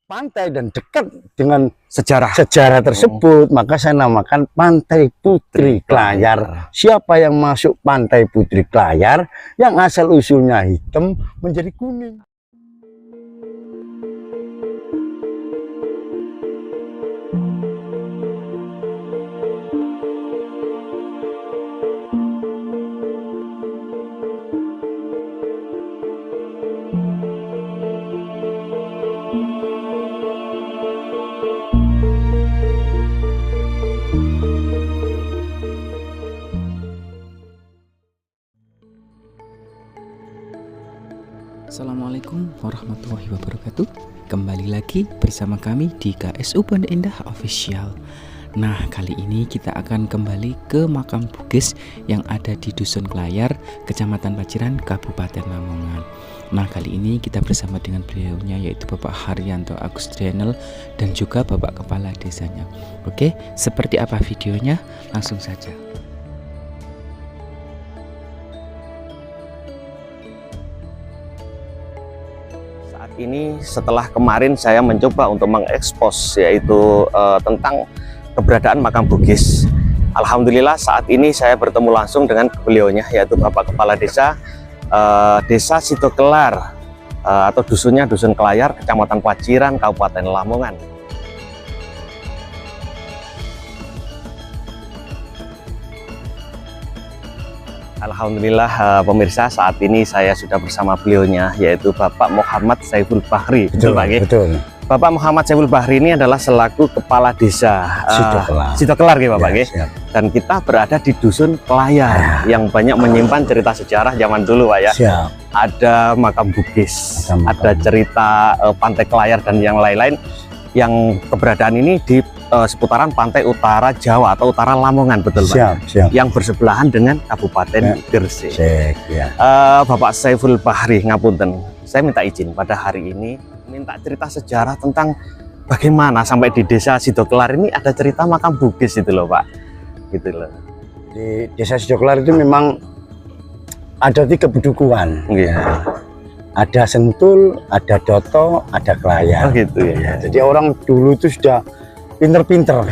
pantai dan dekat dengan sejarah tersebut, maka saya namakan Pantai Putri Klayar. Siapa yang masuk Pantai Putri Klayar yang asal usulnya hitam menjadi kuning. Assalamualaikum warahmatullahi wabarakatuh. Kembali lagi bersama kami di KSU Banda Indah Official. Nah, kali ini kita akan kembali ke makam Bugis yang ada di Dusun Klayar, Kecamatan Paciran, Kabupaten Lamongan. Nah, kali ini kita bersama dengan beliaunya, yaitu Bapak Haryanto Agustianel dan juga Bapak Kepala Desanya. Oke, seperti apa videonya? Langsung saja. Ini setelah kemarin saya mencoba untuk mengekspos yaitu tentang keberadaan makam Bugis. Alhamdulillah saat ini saya bertemu langsung dengan beliaunya, yaitu Bapak Kepala Desa Desa Sitokelar atau dusunnya Dusun Klayar, Kecamatan Paciran, Kabupaten Lamongan. Alhamdulillah pemirsa, saat ini saya sudah bersama beliaunya, yaitu Bapak Muhammad Saiful Bahri. Betul, betul. Bapak Muhammad Saiful Bahri ini adalah selaku Kepala Desa Sitokelar ya Bapak ya. Dan kita berada di Dusun Klayar yang banyak menyimpan cerita sejarah zaman dulu Pak ya. Ada makam Bugis, ada cerita Pantai Klayar dan yang lain-lain, yang keberadaan ini di seputaran pantai utara Jawa atau utara Lamongan, betul Pak? Yang bersebelahan dengan Kabupaten Gresik. Bapak Saiful Bahri, ngapunten, saya minta izin pada hari ini minta cerita sejarah tentang bagaimana sampai di Desa Sitokelar ini ada cerita makam Bugis itu loh Pak, gitu loh. Di Desa Sitokelar itu memang ada 3 pedukuhan. Ada Sentul, ada Doto, ada Klayar. Gitu ya. Jadi orang dulu itu sudah pinter-pinter.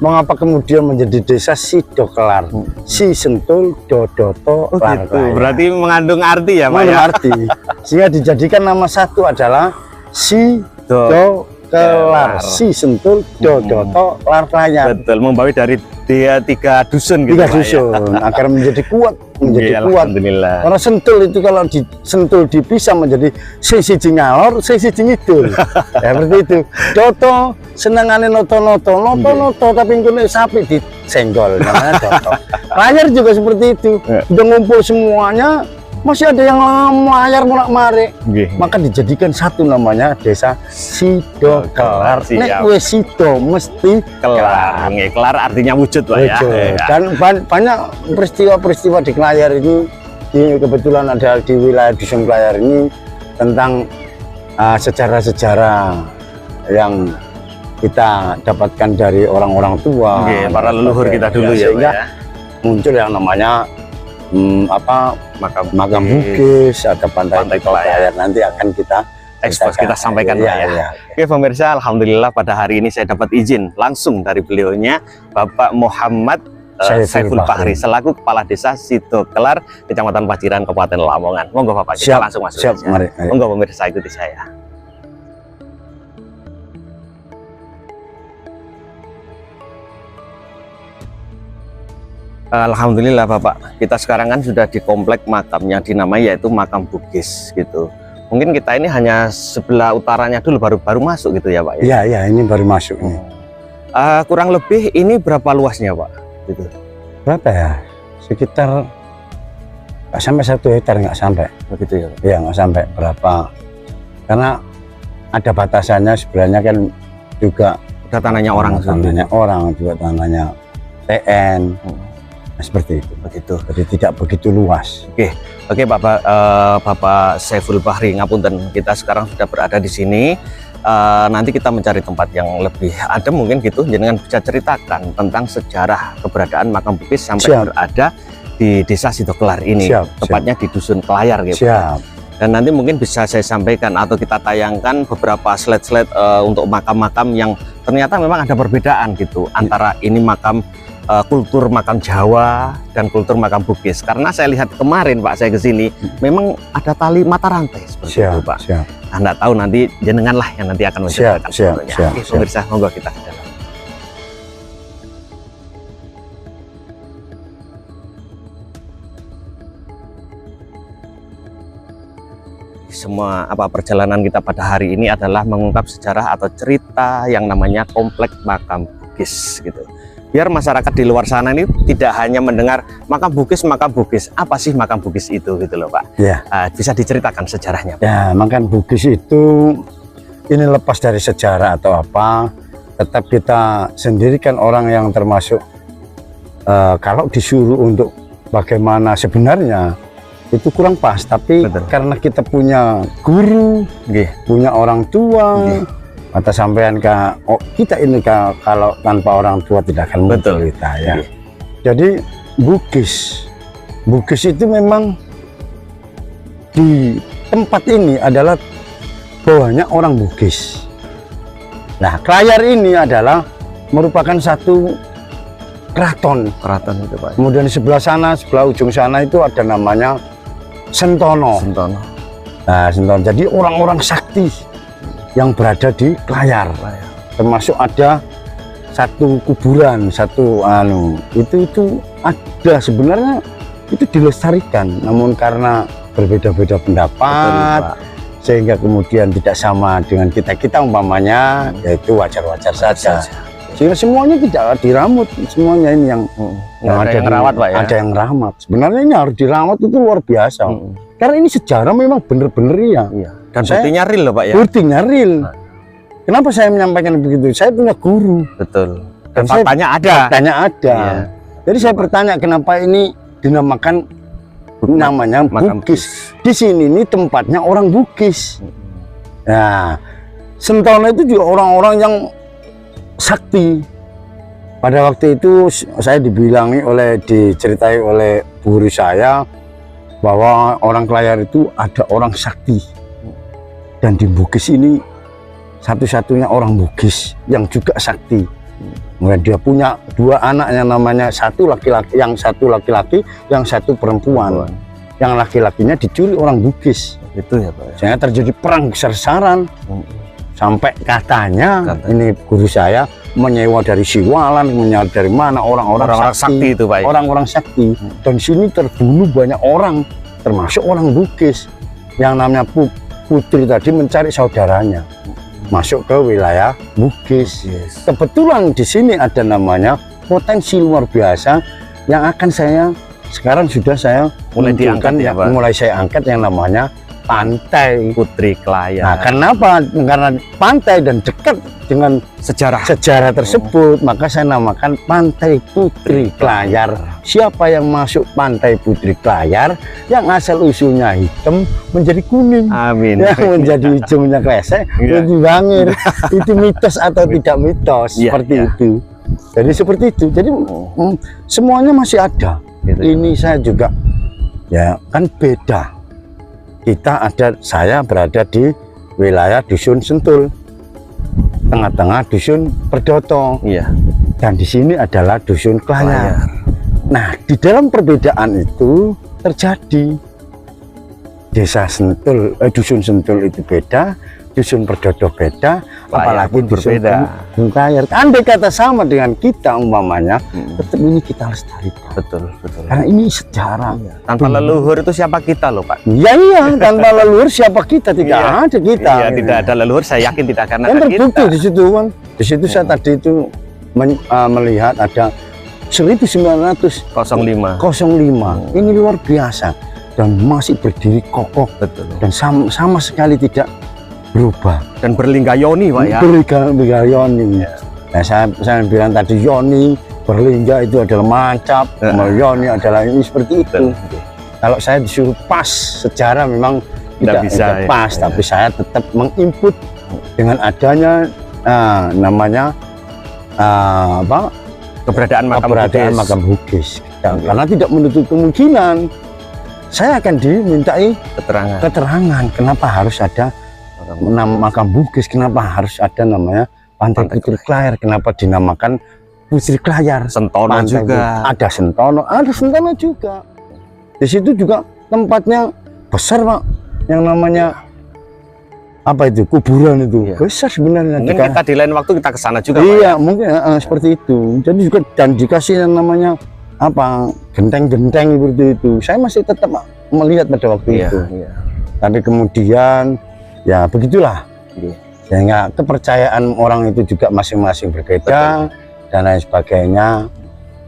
Mengapa kemudian menjadi Desa Sitokelar? Si Sentul, Doto, Klayar. Gitu. Berarti mengandung arti ya Pak ya? Arti. Sehingga dijadikan nama satu adalah Sitokelar. Si Sentul, Doto, Klayar. Betul, membawa dari dia 3 dusun gitu 3 dusun ya? Agar menjadi kuat, kuat. Karena Sentul itu kalau disentul dipisah menjadi sisi ngalor, sisi ngidul. Ya seperti itu. Doto senengane noto tapi ngene sapi disenggol, namanya Doto. Klayar juga seperti itu. Udah ngumpul semuanya, masih ada yang layar mulak-marik, maka dijadikan satu namanya Desa Sitokelar. Nek wis sito mesti kelar. Kelar artinya wujud Pak ya. Dan banyak peristiwa-peristiwa di Klayar ini, kebetulan ada di wilayah Dusun Klayar ini tentang sejarah-sejarah yang kita dapatkan dari orang-orang tua, para leluhur kita dulu ya, sehingga muncul yang namanya makam Bugis, ada Pantai Klayar. Nanti akan kita ekspos, kita sampaikan ya. Oke pemirsa, alhamdulillah pada hari ini saya dapat izin langsung dari beliaunya, Bapak Muhammad Saiful Bahri selaku Kepala Desa Sitokelar, Kecamatan Paciran, Kabupaten Lamongan. Monggo Bapak, kita langsung masuk. Mari. Monggo pemirsa, ikuti saya. Alhamdulillah Bapak, kita sekarang kan sudah di komplek makamnya, dinamai yaitu makam Bugis gitu. Mungkin kita ini hanya sebelah utaranya dulu, baru masuk gitu ya Pak ya? Iya, ini baru masuk nih. Kurang lebih ini berapa luasnya Pak? Gitu. Berapa ya? Sekitar nggak sampai 1 hektar, nggak sampai. Begitu ya Pak? Iya, nggak sampai berapa. Karena ada batasannya sebenarnya kan juga. Udah tanahnya orang. Tanahnya orang, juga tanahnya TN. Seperti itu, jadi tidak begitu luas. Oke Bapak Saiful Bahri, ngapunten, kita sekarang sudah berada di sini. Nanti kita mencari tempat yang lebih adem mungkin gitu, jangan bisa ceritakan tentang sejarah keberadaan makam Bugis sampai berada di Desa Sitokelar ini, tepatnya di Dusun Klayar gitu. Dan nanti mungkin bisa saya sampaikan atau kita tayangkan beberapa slide-slide untuk makam-makam yang ternyata memang ada perbedaan gitu antara ini makam kultur makam Jawa dan kultur makam Bugis. Karena saya lihat kemarin Pak saya kesini memang ada tali mata rantai seperti itu Pak. Anda tahu nanti jenengan lah yang nanti akan menceritakan. Oke, pemirsa, monggo kita ke dalam. Semua perjalanan kita pada hari ini adalah mengungkap sejarah atau cerita yang namanya komplek makam Bugis gitu. Biar masyarakat di luar sana ini tidak hanya mendengar makam Bugis, apa sih makam Bugis itu gitu loh Pak. Ya. Bisa diceritakan sejarahnya Pak. Ya, makam Bugis itu ini lepas dari sejarah atau apa, tetap kita sendiri kan orang yang termasuk kalau disuruh untuk bagaimana sebenarnya itu kurang pas, tapi karena kita punya guru, punya orang tua, atau sampean kita ini kalau tanpa orang tua tidak akan muncul kita ya. Jadi Bugis itu memang di tempat ini adalah banyak orang Bugis. Nah, Klayar ini adalah merupakan satu keraton itu Pak. Kemudian di sebelah sana, sebelah ujung sana itu ada namanya Sentono. Nah, Sentono. Jadi orang-orang sakti yang berada di Klayar, termasuk ada satu kuburan, itu ada sebenarnya itu dilestarikan, namun karena berbeda-beda pendapat sehingga kemudian tidak sama dengan kita umpamanya, yaitu wajar-wajar saja. Sehingga semuanya tidak diramut, semuanya ini yang ada yang rawat Pak ya. Ada yang rawat. Sebenarnya ini harus dirawat, itu luar biasa. Karena ini sejarah memang benar-benar ya. Dan buktinya real loh Pak ya. Buktinya real. Kenapa saya menyampaikan begitu? Saya punya guru. Betul. Dan faktanya ada. Faktanya ada. Jadi saya bertanya kenapa ini dinamakan namanya Bugis. Di sini ini tempatnya orang Bugis. Nah, Sentono itu juga orang-orang yang sakti. Pada waktu itu saya diceritai oleh guru saya bahwa orang Klayar itu ada orang sakti, dan di Bugis ini satu-satunya orang Bugis yang juga sakti. Kemudian dia punya dua anak yang namanya satu laki-laki, yang satu perempuan. Yang laki-lakinya dicuri orang Bugis. Itu ya Pak. Sehingga terjadi perang besar-besaran. Sampai katanya ini guru saya menyewa dari Siwalan, menyewa dari mana orang-orang sakti itu Pak. Orang-orang sakti. Dan sini terbunuh banyak orang, termasuk orang Bugis. Yang namanya Putri tadi mencari saudaranya masuk ke wilayah Bugis. Kebetulan di sini ada namanya potensi luar biasa yang akan sekarang sudah saya mulai saya angkat yang namanya Pantai Putri Klayar. Nah, kenapa? Karena pantai dan dekat dengan sejarah tersebut, maka saya namakan Pantai Putri Klayar. Siapa yang masuk Pantai Putri Klayar, yang asal usulnya hitam menjadi kuning, amin, yang menjadi hijaunya kresek menjadi bangir. Itu mitos atau tidak mitos? Seperti itu. Jadi seperti itu. Jadi semuanya masih ada. Ini saya juga ya kan beda. Saya berada di wilayah Dusun Sentul, tengah-tengah Dusun Perdoto. Dan di sini adalah Dusun Klayar. Nah, di dalam perbedaan itu terjadi Desa Sentul, Dusun Sentul itu beda, Dusun Perdoto beda, apalagi Dusun Klayar. Andai kata sama dengan kita umpamanya, tetap ini kita lestarikan. Betul. Karena ini sejarah. Tanpa leluhur itu siapa kita loh Pak? Iya, tanpa leluhur siapa kita? Tidak ada kita. Iya, tidak ada leluhur, saya yakin tidak akan ada kita. Terbukti di situ kan. Di situ saya tadi itu melihat ada 1905. Ini luar biasa dan masih berdiri kokoh. Betul. Dan sama sekali tidak berubah dan berlingga-yoni Pak ya. Berlingga-yoni. Nah, saya bilang tadi yoni, berlingga itu adalah mancap, yoni adalah ini seperti itu. Kalau saya disuruh pas sejarah memang tidak bisa pas, tapi saya tetap menginput dengan adanya namanya keberadaan makam Bugis. Karena tidak menutup kemungkinan saya akan dimintai keterangan kenapa harus ada makam Bugis, kenapa harus ada namanya Pantai Putri Klayar, kenapa dinamakan Putri Klayar. Sentono juga ada Sentono juga. Di situ juga tempatnya besar Pak, yang namanya apa itu, kuburan itu besar sebenarnya. Mungkin kita di lain waktu kita ke sana juga iya Pak, ya? Mungkin seperti itu. Jadi juga dan dikasih yang namanya apa, genteng-genteng seperti itu. Saya masih tetap melihat pada waktu itu. Tapi kemudian ya begitulah. Sehingga kepercayaan orang itu juga masing-masing berbeda. Dan lain sebagainya.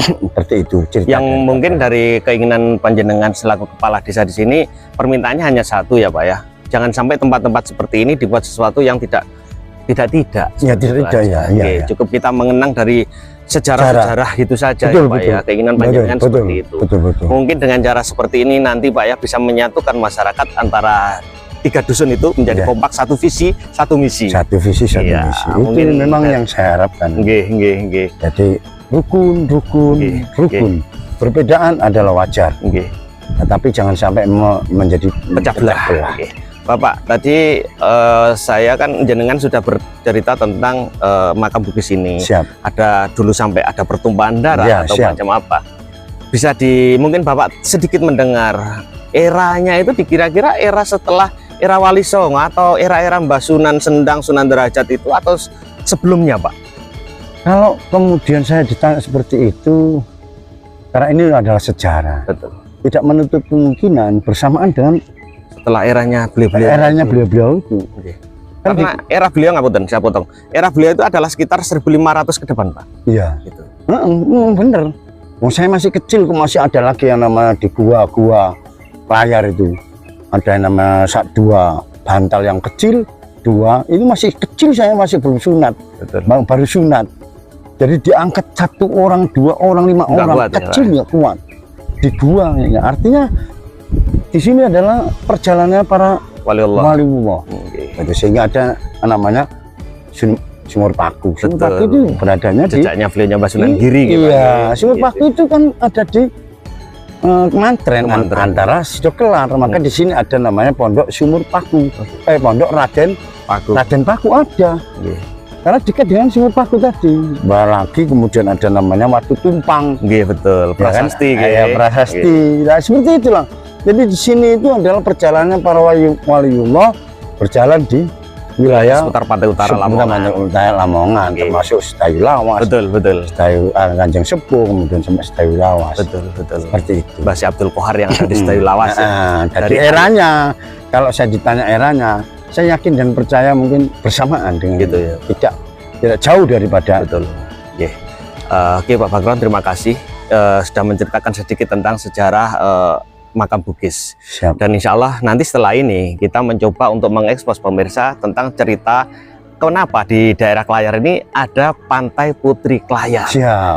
Seperti itu cerita. Yang mungkin dari keinginan panjenengan selaku kepala desa di sini, permintaannya hanya satu ya Pak ya. Jangan sampai tempat-tempat seperti ini dibuat sesuatu yang tidak ya. Cukup kita mengenang dari sejarah itu saja ya Pak ya. Keinginan panjenengan seperti itu. Mungkin dengan cara seperti ini nanti Pak ya bisa menyatukan masyarakat antara 3 dusun itu menjadi kompak, satu visi, satu misi. Misi. Itu memang yang saya harapkan. Jadi rukun. Perbedaan adalah wajar. Tetapi jangan sampai menjadi pecah belah. Bapak, tadi saya kan jenengan sudah bercerita tentang makam Bugis ini. Ada dulu sampai ada pertumpahan darah atau macam apa. Bisa mungkin Bapak sedikit mendengar eranya itu dikira-kira era setelah era Wali Songo atau era-era Mbah Sunan Sendang, Sunan Derajat itu atau sebelumnya Pak? Kalau kemudian saya ditanya seperti itu, karena ini adalah sejarah. Betul. Tidak menutup kemungkinan bersamaan dengan setelah eranya beliau itu. Karena era beliau, saya potong. Era beliau itu adalah sekitar 1500 ke depan Pak. Iya. Gitu. Bener. Saya masih kecil, masih ada lagi yang namanya di gua Klayar itu. Ada yang namanya 2 bantal yang kecil, 2. Ini masih kecil, saya masih belum sunat. Baru sunat. Jadi diangkat 1 orang, 2 orang, 5 orang, kuat, kecil nggak kuat. Di gua, ya. Artinya di sini adalah perjalanannya para waliullah. Itu sehingga ada namanya Sumur Paku. Sumur Paku itu beradanya jejaknya beliaunya Mbah Sunan Giri. Iya, Sumur Paku itu kan ada di Kemantren antara Sidokelar. Maka di sini ada namanya Pondok Sumur Paku. Pondok Raden Paku ada. Karena dekat dengan Sumur Paku tadi. Lagi kemudian ada namanya Watu Tumpang. Betul. Prasasti. Prasasti. Nah, seperti itulah. Jadi di sini itu adalah perjalanan para waliullah berjalan di wilayah seputar pantai utara Lamongan, termasuk Setayu Lawas. Betul. Setayu Kanjeng Sepuh, kemudian sampai Setayu Lawas. Betul. Seperti itu. Mbah Abdul Kohar yang ada di Setayu Lawas. Dari eranya, kalau saya ditanya eranya, saya yakin dan percaya mungkin bersamaan dengan gitu ya. Tidak jauh daripada. Betul. Oke Pak Bagron, terima kasih sudah menceritakan sedikit tentang sejarah makam Bugis. Dan insya Allah nanti setelah ini kita mencoba untuk mengekspos pemirsa tentang cerita kenapa di daerah Klayar ini ada Pantai Putri Klayar.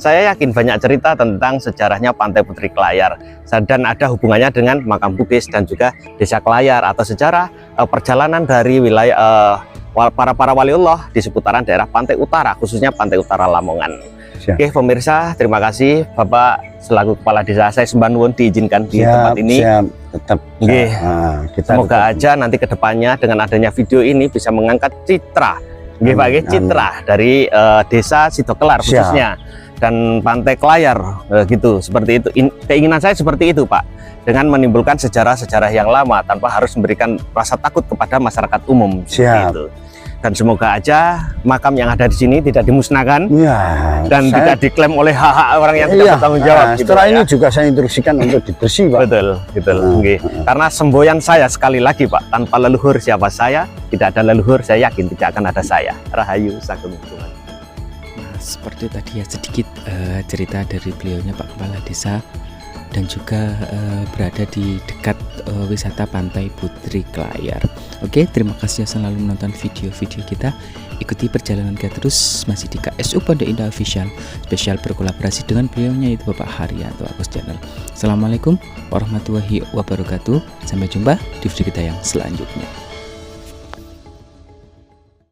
Saya yakin banyak cerita tentang sejarahnya Pantai Putri Klayar dan ada hubungannya dengan makam Bugis dan juga desa Klayar atau sejarah perjalanan dari wilayah para waliullah di seputaran daerah Pantai Utara, khususnya Pantai Utara Lamongan. Oke pemirsa, terima kasih Bapak selaku kepala desa. Saya sembah nuwun diizinkan di tempat ini. Tetap. Semoga aja nanti kedepannya dengan adanya video ini bisa mengangkat citra, citra dari desa Sidokelar khususnya dan Pantai Klayar gitu. Seperti itu. Keinginan saya seperti itu Pak. Dengan menimbulkan sejarah-sejarah yang lama tanpa harus memberikan rasa takut kepada masyarakat umum. Itu. Dan semoga aja makam yang ada di sini tidak dimusnahkan dan tidak diklaim oleh hak-hak orang yang tidak bertanggung jawab. Setelah ini juga saya instruksikan untuk dibersih Pak. Betul. Karena semboyan saya sekali lagi Pak, tanpa leluhur siapa saya, tidak ada leluhur, saya yakin tidak akan ada saya. Rahayu Sagung Tuhan. Nah, seperti tadi ya sedikit cerita dari beliaunya Pak Kepala Desa dan juga berada di dekat wisata Pantai Putri Klayar. Oke, terima kasih yang selalu menonton video-video kita. Ikuti perjalanan kita terus masih di KSU Pondok Indah Official, spesial berkolaborasi dengan beliaunya yaitu Bapak Haryanto Agus Channel. Assalamualaikum warahmatullahi wabarakatuh. Sampai jumpa di video kita yang selanjutnya.